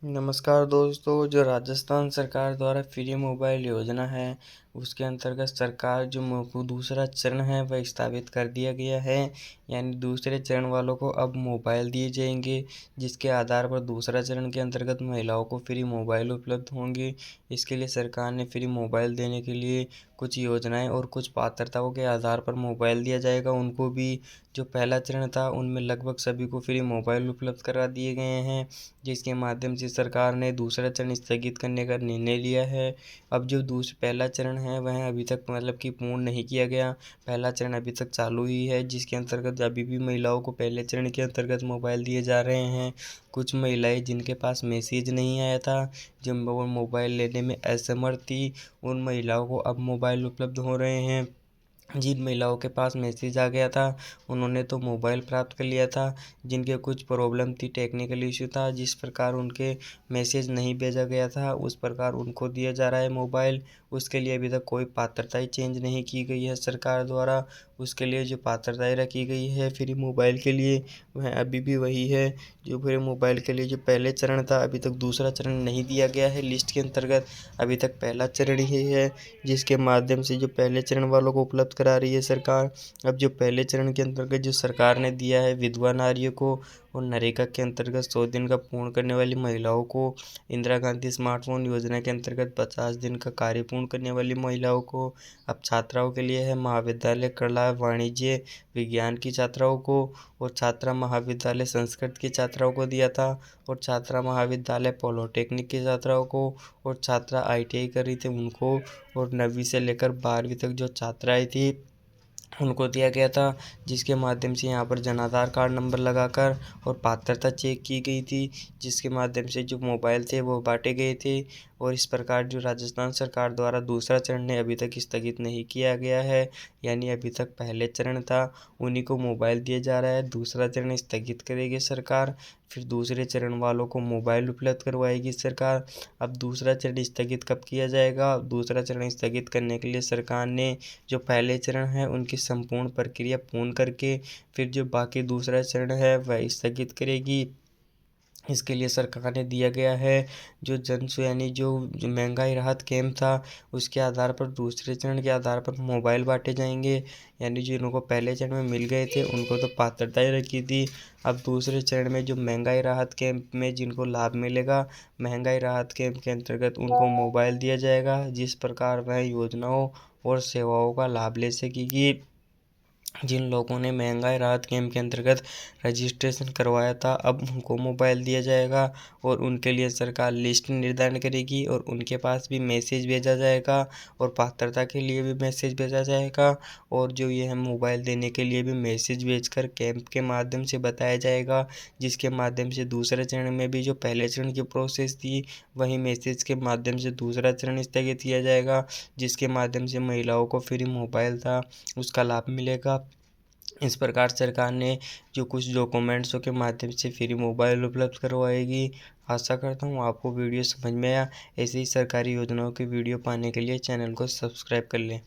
नमस्कार दोस्तों, जो राजस्थान सरकार द्वारा फ्री मोबाइल योजना है, उसके अंतर्गत सरकार जो दूसरा चरण है वह स्थापित कर दिया गया है। यानी दूसरे चरण वालों को अब मोबाइल दिए जाएंगे, जिसके आधार पर दूसरा चरण के अंतर्गत महिलाओं को फ्री मोबाइल उपलब्ध होंगे। इसके लिए सरकार ने फ्री मोबाइल देने के लिए कुछ योजनाएं और कुछ पात्रताओं के आधार पर मोबाइल दिया जाएगा उनको भी। जो पहला चरण था उनमें लगभग सभी को फ्री मोबाइल उपलब्ध करा दिए गए हैं, जिसके माध्यम से सरकार ने दूसरा चरण स्थगित करने का निर्णय लिया है। अब जो पहला चरण है वह अभी तक मतलब कि पूर्ण नहीं किया गया। पहला चरण अभी तक चालू ही है, जिसके अंतर्गत अभी भी महिलाओं को पहले चरण के अंतर्गत मोबाइल दिए जा रहे हैं। कुछ महिलाएं जिनके पास मैसेज नहीं आया था, जो वो मोबाइल लेने में असमर्थ थी, उन महिलाओं को अब मोबाइल उपलब्ध हो रहे हैं। जिन महिलाओं के पास मैसेज आ गया था उन्होंने तो मोबाइल प्राप्त कर लिया था। जिनके कुछ प्रॉब्लम थी, टेक्निकल इशू था, जिस प्रकार उनके मैसेज नहीं भेजा गया था उस प्रकार उनको दिया जा रहा है मोबाइल। उसके लिए अभी तक कोई पात्रताएं चेंज नहीं की गई है सरकार द्वारा। उसके लिए जो पात्रताएं रखी गई है फ्री मोबाइल के लिए वह अभी भी वही है। जो फ्री मोबाइल के लिए जो पहले चरण था, अभी तक दूसरा चरण नहीं दिया गया है लिस्ट के अंतर्गत। अभी तक पहला चरण ही है, जिसके माध्यम से जो पहले चरण वालों को उपलब्ध करा रही है सरकार। अब जो पहले चरण के अंतर्गत जो सरकार ने दिया है विधवा नारियों को, और नरेगा के अंतर्गत 100 दिन का पूर्ण करने वाली महिलाओं को, इंदिरा गांधी स्मार्टफोन योजना के अंतर्गत 50 दिन का कार्य पूर्ण करने वाली महिलाओं को, अब छात्राओं के लिए है महाविद्यालय कला वाणिज्य विज्ञान की छात्राओं को, और छात्रा महाविद्यालय संस्कृत की छात्राओं को दिया था, और छात्रा महाविद्यालय पॉलिटेक्निक की छात्राओं को, और छात्रा ITI कर रही थी उनको, और 9वीं से लेकर 12वीं तक जो छात्राएं थी उनको दिया गया था। जिसके माध्यम से यहाँ पर जन आधार कार्ड नंबर लगाकर और पात्रता चेक की गई थी, जिसके माध्यम से जो मोबाइल थे वो बांटे गए थे। और इस प्रकार जो राजस्थान सरकार द्वारा दूसरा चरण ने अभी तक स्थगित नहीं किया गया है। यानी अभी तक पहले चरण था उन्हीं को मोबाइल दिया जा रहा है, दूसरा चरण स्थगित करेगी सरकार, फिर दूसरे चरण वालों को मोबाइल उपलब्ध करवाएगी सरकार। अब दूसरा चरण स्थगित कब किया जाएगा? दूसरा चरण स्थगित करने के लिए सरकार ने जो पहले चरण है उनकी संपूर्ण प्रक्रिया पूर्ण करके फिर जो बाकी दूसरा चरण है वह स्थगित करेगी। इसके लिए सरकार ने दिया गया है जो यानी जो महंगाई राहत कैंप था, उसके आधार पर दूसरे चरण के आधार पर मोबाइल बांटे जाएंगे। यानी जिनको पहले चरण में मिल गए थे उनको तो पात्रताएं रखी थी। अब दूसरे चरण में जो महंगाई राहत कैंप में जिनको लाभ मिलेगा, महंगाई राहत कैंप के अंतर्गत उनको मोबाइल दिया जाएगा, जिस प्रकार वह योजनाओं और सेवाओं का लाभ ले सकेगी। जिन लोगों ने महंगाई राहत कैंप के अंतर्गत रजिस्ट्रेशन करवाया था, अब उनको मोबाइल दिया जाएगा, और उनके लिए सरकार लिस्ट निर्धारण करेगी और उनके पास भी मैसेज भेजा जाएगा, और पात्रता के लिए भी मैसेज भेजा जाएगा। और जो ये है मोबाइल देने के लिए भी मैसेज भेजकर कैंप के माध्यम से बताया जाएगा, जिसके माध्यम से दूसरे चरण में भी जो पहले चरण की प्रोसेस थी वही मैसेज के माध्यम से दूसरा चरण स्थगित किया जाएगा, जिसके माध्यम से महिलाओं को फ्री मोबाइल था उसका लाभ मिलेगा। इस प्रकार सरकार ने जो कुछ डॉक्यूमेंट्सों के माध्यम से फ्री मोबाइल उपलब्ध करवाएगी। आशा करता हूँ आपको वीडियो समझ में आया। ऐसे ही सरकारी योजनाओं की वीडियो पाने के लिए चैनल को सब्सक्राइब कर लें।